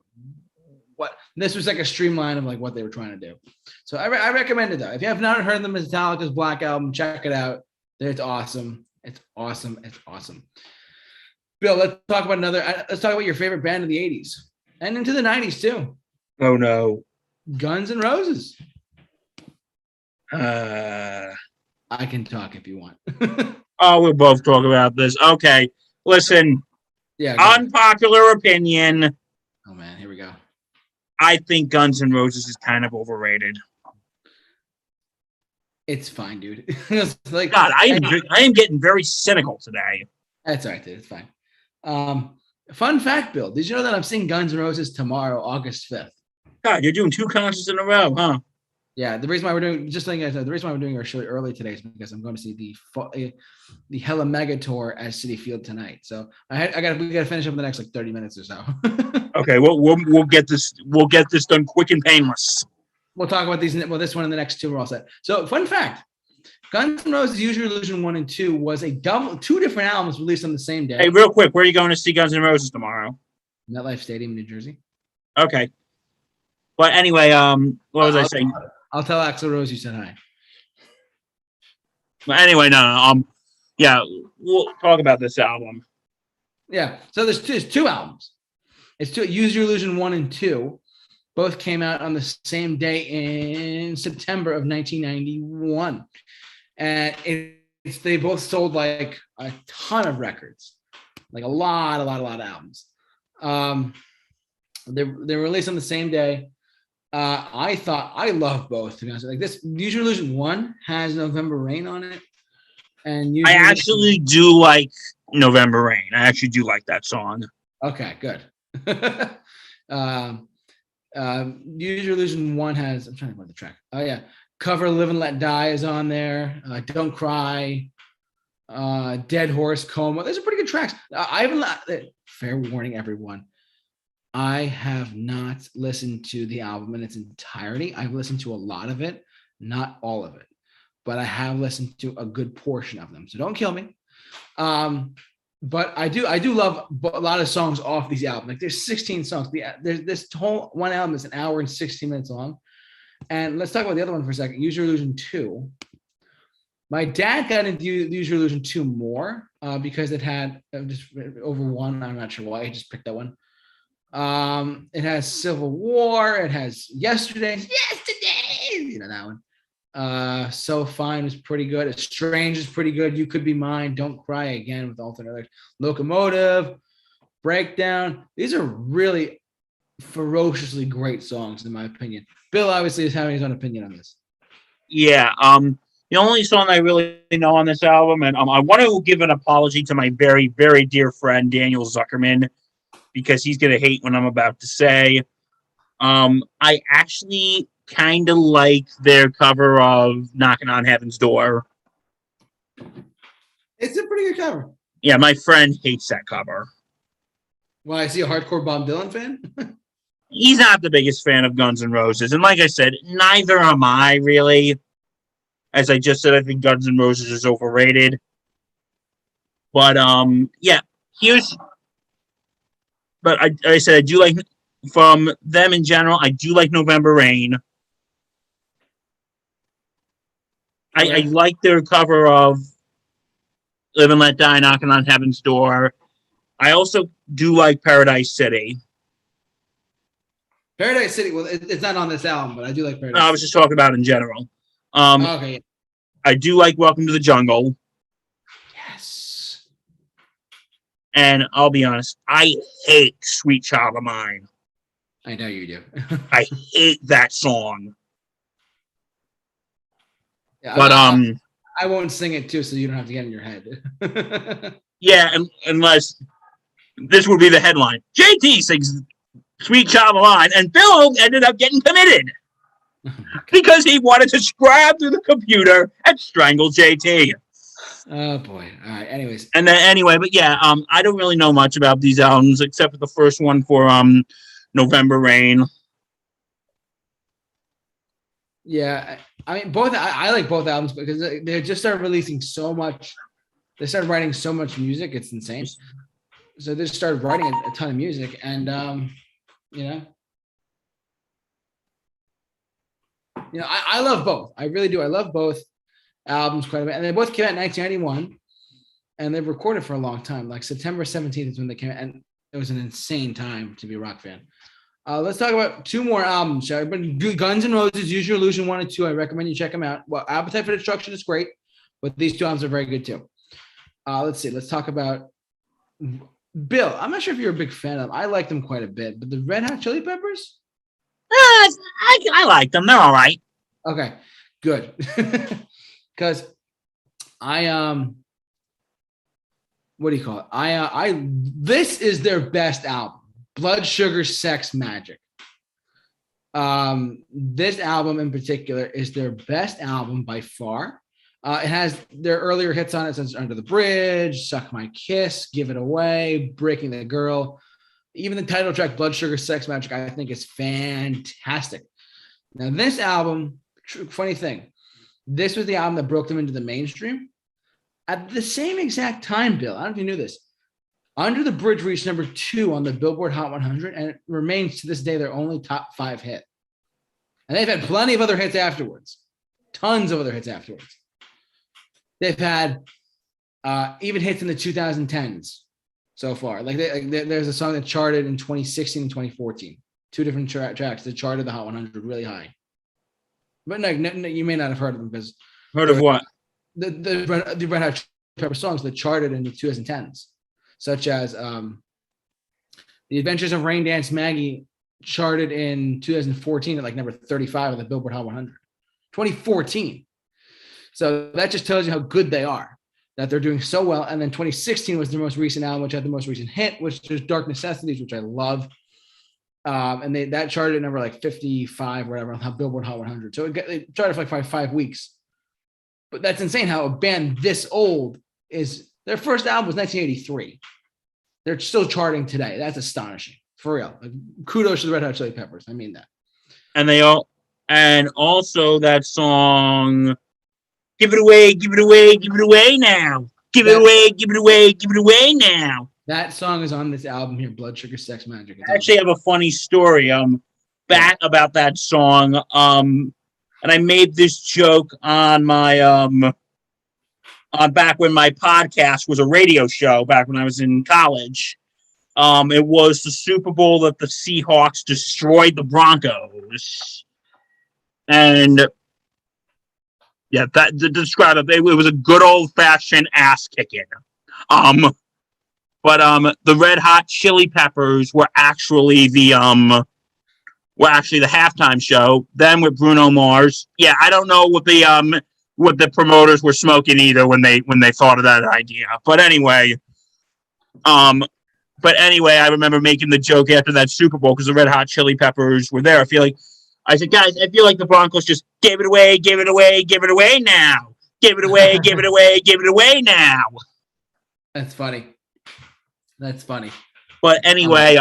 what this was like a streamline of like what they were trying to do. So I recommend it though. If you have not heard the Metallica's Black Album, check it out. It's awesome. It's awesome. It's awesome. Bill, let's talk about your favorite band of the 80s and into the 90s too. Oh no. Guns N' Roses. I can talk if you want. We'll both talk about this. Okay. Listen. Yeah. Unpopular opinion. Oh man, here we go. I think Guns N' Roses is kind of overrated. It's fine, dude. It's like, God, I am getting very cynical today. That's all right, dude. It's fine. Fun fact, Bill. Did you know that I'm seeing Guns N' Roses tomorrow, August 5th? God, you're doing 2 concerts in a row, huh? Yeah, the reason why we're doing just like the reason why we're doing our show early today is because I'm going to see the Hella Mega Tour at City Field tonight. So we got to finish up in the next like 30 minutes or so. Okay, we'll get this done quick and painless. We'll talk about this one and the next two. We're all set. So, fun fact: Guns N' Roses' Use Your Illusion 1 and 2 was two different albums released on the same day. Hey, real quick, where are you going to see Guns N' Roses tomorrow? MetLife Stadium, New Jersey. Okay. But anyway, what was I saying? I'll tell Axl Rose you said hi. But anyway, no. Yeah, we'll talk about this album. Yeah. So there's two albums. It's two. Use Your Illusion 1 and 2. Both came out on the same day in September of 1991. And they both sold like a ton of records, like a lot of albums. They were released on the same day. I love both, to be honest. Like this, Use Your Illusion 1 has November Rain on it. And I actually do like November Rain. I actually do like that song. Okay, good. Use Your Illusion 1 has, I'm trying to find the track. Oh yeah. Cover Live and Let Die is on there. Don't Cry. Dead Horse, Coma. Those are pretty good tracks. I haven't, fair warning, everyone. I have not listened to the album in its entirety. I've listened to a lot of it, not all of it, but I have listened to a good portion of them. So don't kill me. But I do love a lot of songs off these albums. Like there's 16 songs. There's this whole one album is an hour and 16 minutes long. And let's talk about the other one for a second. Use Your Illusion 2. My dad got into Use Your Illusion 2 more because it had just over one. I'm not sure why. He just picked that one. It has Civil War. It has Yesterday. You know that one. So Fine is pretty good. Strange is pretty good. You Could Be Mine. Don't Cry Again with alternate lyrics. Locomotive. Breakdown. These are really ferociously great songs, in my opinion. Bill obviously is having his own opinion on this. Yeah. The only song I really know on this album, and I want to give an apology to my very, very dear friend Daniel Zuckerman, because he's going to hate what I'm about to say. I actually kind of like their cover of Knocking on Heaven's Door. It's a pretty good cover. Yeah, my friend hates that cover. Well, I see a hardcore Bob Dylan fan. He's not the biggest fan of Guns N' Roses. And like I said, neither am I, really. As I just said, I think Guns N' Roses is overrated. But, yeah, but I said I do like, from them in general, I do like November Rain. I like their cover of Live and Let Die, Knocking on Heaven's Door. I also do like Paradise City. Paradise City, well, it's not on this album, but I do like Paradise I was just talking about in general. Okay. I do like Welcome to the Jungle. Yes. And I'll be honest, I hate Sweet Child of Mine. I know you do. I hate that song. Yeah, but I won't sing it too, so you don't have to get in your head. Yeah, unless this would be the headline. JT sings Sweet Child of Mine, and Phil ended up getting committed because he wanted to scrab through the computer and strangle JT. Oh boy! All right. Anyways, and then anyway, but yeah, I don't really know much about these albums except for the first one for November Rain. Yeah, I mean both. I like both albums because they just started releasing so much. They started writing so much music; it's insane. So they just started writing a ton of music, and I love both. I really do. I love both albums quite a bit, and they both came out in 1991, and they've recorded for a long time. Like September 17th is when they came out, and it was an insane time to be a rock fan. Let's talk about two more albums. Guns N' Roses, Use Your Illusion 1 and 2. I recommend you check them out. Well, Appetite for Destruction is great, but these two albums are very good too. Let's see. Let's talk about Bill. I'm not sure if you're a big fan of them. I like them quite a bit, but the Red Hot Chili Peppers? I like them. They're all right. Okay, good. Because what do you call it? This is their best album. Blood Sugar Sex Magic. This album in particular is their best album by far. It has their earlier hits on it, such as Under the Bridge, Suck My Kiss, Give It Away, Breaking the Girl. Even the title track, Blood Sugar Sex Magic, I think is fantastic. Now, this album, funny thing, this was the album that broke them into the mainstream. At the same exact time, Bill, I don't know if you knew this, Under the Bridge reached number 2 on the Billboard Hot 100, and it remains to this day their only top 5 hit. And they've had plenty of other hits afterwards, tons of other hits afterwards. They've had even hits in the 2010s so far. There's a song that charted in 2016 and 2014. 2 different tracks that charted the Hot 100 really high. But no, you may not have heard of them because Heard of what? The Red Hot Chili Peppers songs that charted in the 2010s, such as The Adventures of Rain Dance Maggie charted in 2014 at like number 35 of the Billboard Hot 100. 2014. So that just tells you how good they are, that they're doing so well. And then 2016 was their most recent album, which had the most recent hit, which is Dark Necessities, which I love. And that charted at number like 55 or whatever on the Billboard Hot 100. So it charted for like 5 weeks. But that's insane how a band this old is. Their first album was 1983. They're still charting today. That's astonishing. For real. Like, kudos to the Red Hot Chili Peppers. I mean that. And also that song, Give It Away, Give It Away, Give It Away Now. Give it away, give it away, give it away now. That song is on this album here, Blood Sugar Sex Magic. I actually have a funny story back about that song. And I made this joke on my on back when my podcast was a radio show back when I was in college. It was the Super Bowl that the Seahawks destroyed the Broncos. And yeah, that to describe it was a good old fashioned ass kicking. But the Red Hot Chili Peppers were actually the halftime show. Then with Bruno Mars. Yeah, I don't know what the promoters were smoking either when they thought of that idea. But anyway, I remember making the joke after that Super Bowl because the Red Hot Chili Peppers were there. I said, guys, I feel like the Broncos just gave it away, give it away, give it away now. Give it away, give it away, give it away now. That's funny. That's funny. But anyway,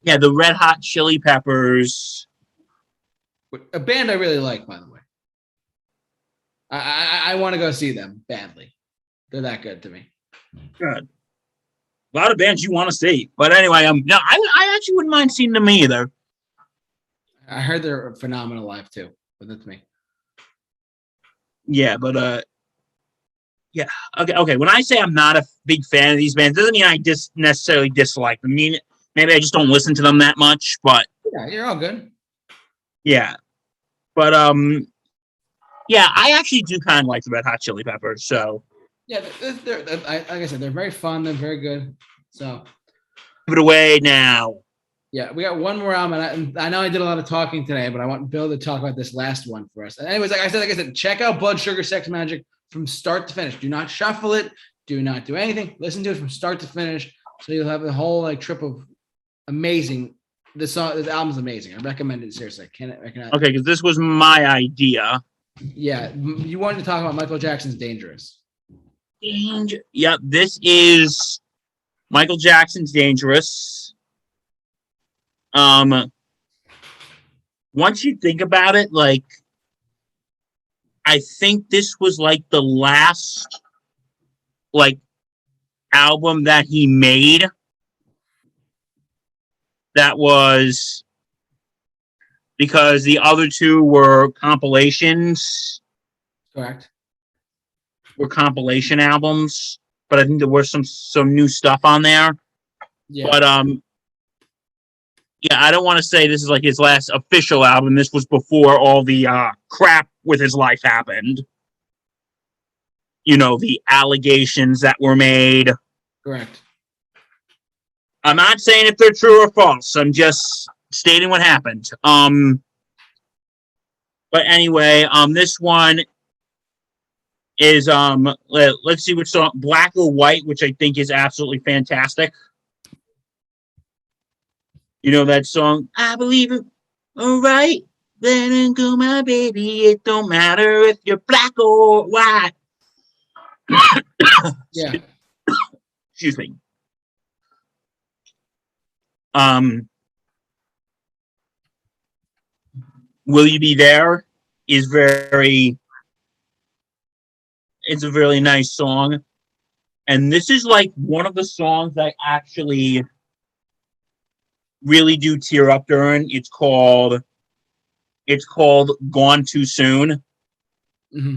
yeah, the Red Hot Chili Peppers. A band I really like, by the way. I want to go see them badly. They're that good to me. Good. A lot of bands you want to see. But anyway, no, I actually wouldn't mind seeing them either. I heard they're phenomenal live too, but that's me. Yeah, but yeah. Okay. When I say I'm not a big fan of these bands, doesn't mean I just necessarily dislike them. I mean, maybe I just don't listen to them that much, but yeah, you're all good. Yeah. But yeah, I actually do kind of like the Red Hot Chili Peppers, so yeah, like I said, they're very fun. They're very good. So give it away now. Yeah, we got one more album, and I know I did a lot of talking today, but I want Bill to talk about this last one for us. And anyways, like I said, check out Blood Sugar Sex Magic from start to finish. Do not shuffle it. Do not do anything. Listen to it from start to finish, so you'll have a whole like trip of amazing. This album's amazing. I recommend it seriously. Okay, because this was my idea. Yeah, you wanted to talk about Michael Jackson's Dangerous. Yeah, this is Michael Jackson's Dangerous. Once you think about it, like, I think this was like the last like album that he made that was, because the other two were compilations. Correct. Were compilation albums, but I think there was some new stuff on there. Yeah. But yeah, I don't want to say this is like his last official album. This was before all the crap with his life happened. You know, the allegations that were made. Correct. I'm not saying if they're true or false. I'm just stating what happened. But anyway, this one is let's see which song, Black or White, which I think is absolutely fantastic. You know that song? I believe it. All right. Then go, my baby. It don't matter if you're black or white. Yeah. Excuse me. Um, Will You Be There is very, it's a really nice song. And this is like one of the songs I actually really do tear up during. It's called Gone Too Soon. Hmm.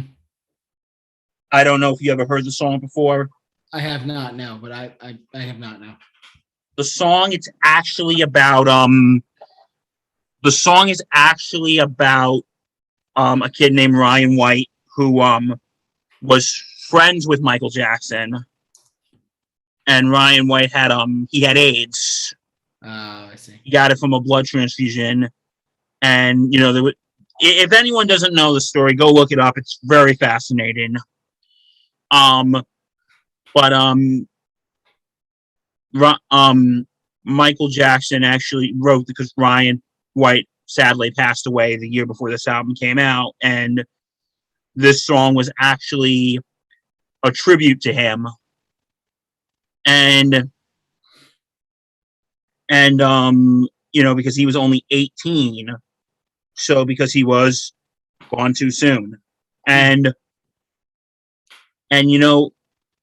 I don't know if you ever heard the song before. I have not now, but I have not now. The song it's actually about the song is actually about a kid named Ryan White who was friends with Michael Jackson, and Ryan White had he had AIDS. Oh, I see. He got it from a blood transfusion, and you know if anyone doesn't know the story, go look it up. It's very fascinating. But Michael Jackson actually wrote, because Ryan White sadly passed away the year before this album came out, and this song was actually a tribute to him. And because he was only 18, so because he was gone too soon. And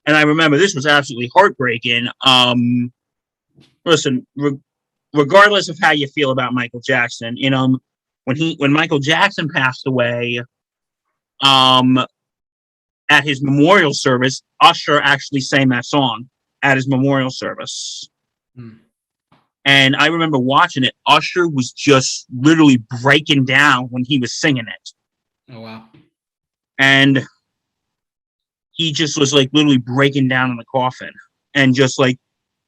I remember this was absolutely heartbreaking. Listen, regardless of how you feel about Michael Jackson, when Michael Jackson passed away, at his memorial service, Usher actually sang that song at his memorial service. Hmm. And I remember watching it. Usher was just literally breaking down when he was singing it. Oh, wow. And he just was like literally breaking down in the coffin, and just like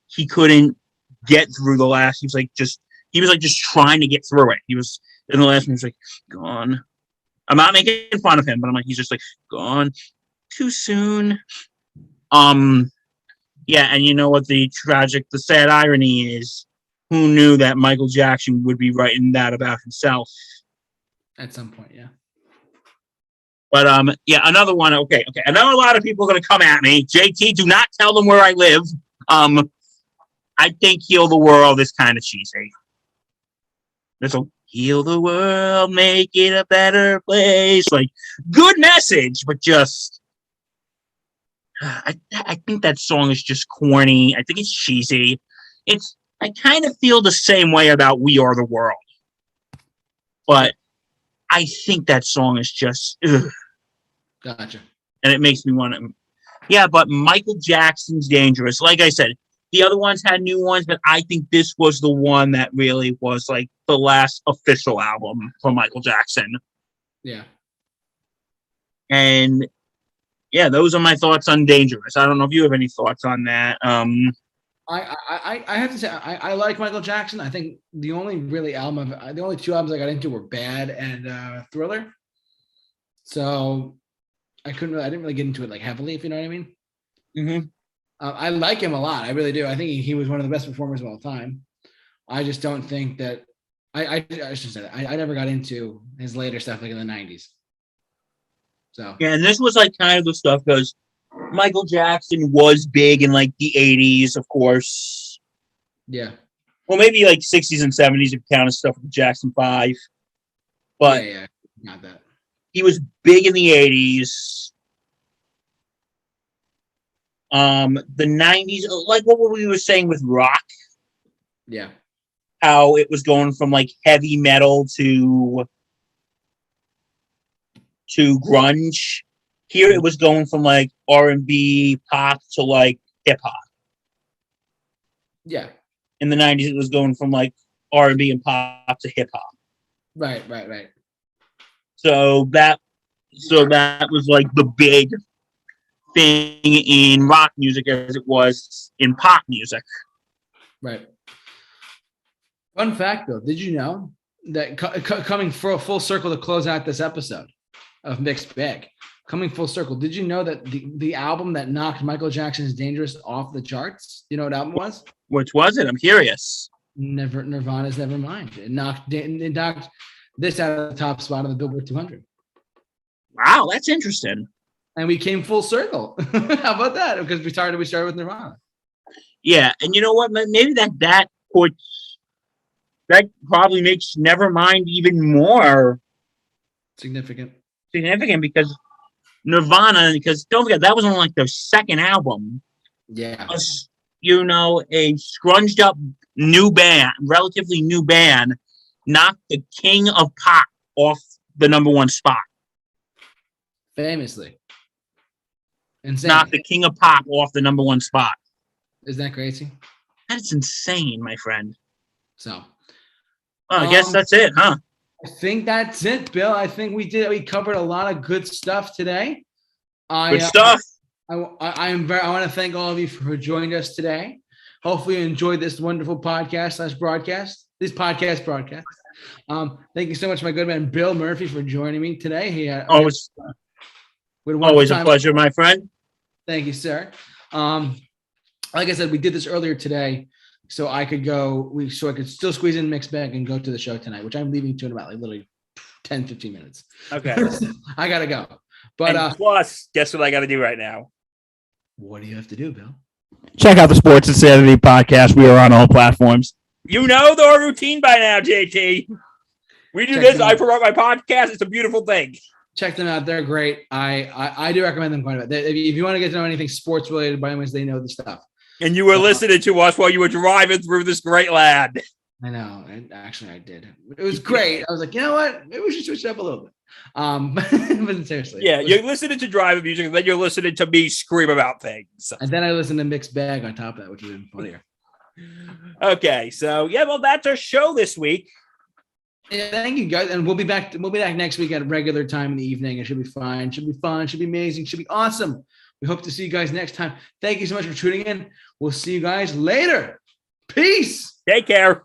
he couldn't get through the last. He was like just trying to get through it. He was in the last one. He was like, gone. I'm not making fun of him, but I'm like, he's just like, gone too soon. Yeah, and you know what the sad irony is? Who knew that Michael Jackson would be writing that about himself? At some point, yeah. But yeah, another one. Okay. I know a lot of people are gonna come at me. JT, do not tell them where I live. I think Heal the World is kind of cheesy. This will heal the world, make it a better place. Like, good message, but just I think that song is just corny. I think it's cheesy. I kind of feel the same way about We Are the World, but I think that song is just Gotcha. and it makes me want to. Yeah, but Michael Jackson's Dangerous. Like I said, the other ones had new ones, but I think this was the one that really was like the last official album from Michael Jackson. Yeah. And yeah, those are my thoughts on Dangerous. I don't know if you have any thoughts on that. I have to say I like Michael Jackson. I think the only two albums I got into were Bad and Thriller. So I didn't really get into it like heavily, if you know what I mean. Mm-hmm. I like him a lot. I really do. I think he was one of the best performers of all time. I just don't think that I should say that I never got into his later stuff like in the 90s. So yeah, and this was like kind of the stuff because Michael Jackson was big in like the 80s, of course. Yeah. Well, maybe like 60s and 70s if you count stuff with the Jackson 5. But yeah, not that. He was big in the 80s. The 90s, like what we were saying with rock. Yeah. How it was going from like heavy metal to grunge. Here it was going from like R&B pop to like hip hop. Yeah. In the 90s, it was going from like R&B and pop to hip hop. Right. So that was like the big thing in rock music as it was in pop music. Right. Fun fact, though, did you know that coming for a full circle to close out this episode of Mixed Bag, coming full circle, did you know that the album that knocked Michael Jackson's Dangerous off the charts, you know what album was? Which was it? I'm curious. Nirvana's Nevermind. It knocked this out of the top spot on the Billboard 200. Wow, that's interesting. And we came full circle. How about that? Because we started with Nirvana. Yeah, and you know what? Maybe that probably makes Nevermind even more significant because Nirvana, because don't forget that was only like their second album. Yeah. A scrunched up new band, relatively new band, knocked the king of pop off the number one spot. Famously. Insane. Knocked the king of pop off the number one spot. Isn't that crazy? That's insane, my friend. So. I guess that's it, huh? I think that's it, Bill. I think we covered a lot of good stuff today. Good stuff. I want to thank all of you for joining us today. Hopefully you enjoyed this wonderful podcast/broadcast. This podcast broadcast. Thank you so much, my good man Bill Murphy, for joining me today. Always a pleasure, my friend. Thank you, sir. Like I said, we did this earlier today, so I could still squeeze in mixed bag and go to the show tonight, which I'm leaving to in about literally 10, 15 minutes. Okay. I gotta go. But plus, guess what I gotta do right now? What do you have to do, Bill? Check out the Sports Insanity podcast. We are on all platforms. You know the routine by now, JT. We do this. I promote my podcast. It's a beautiful thing. Check them out. They're great. I do recommend them quite a bit. If you want to get to know anything sports related, by any means, they know the stuff. And you were listening to us while you were driving through this great land. I know. And actually, I did. It was great. I was like, you know what? Maybe we should switch it up a little bit. But seriously. Yeah, you're listening to driving music, and then you're listening to me scream about things. And then I listened to Mixed Bag on top of that, which is even funnier. Okay, so well, that's our show this week. Yeah, thank you guys, and we'll be back next week at a regular time in the evening. It should be fine. Should be fun. Should be amazing. Should be awesome. We hope to see you guys next time. Thank you so much for tuning in. We'll see you guys later. Peace. Take care.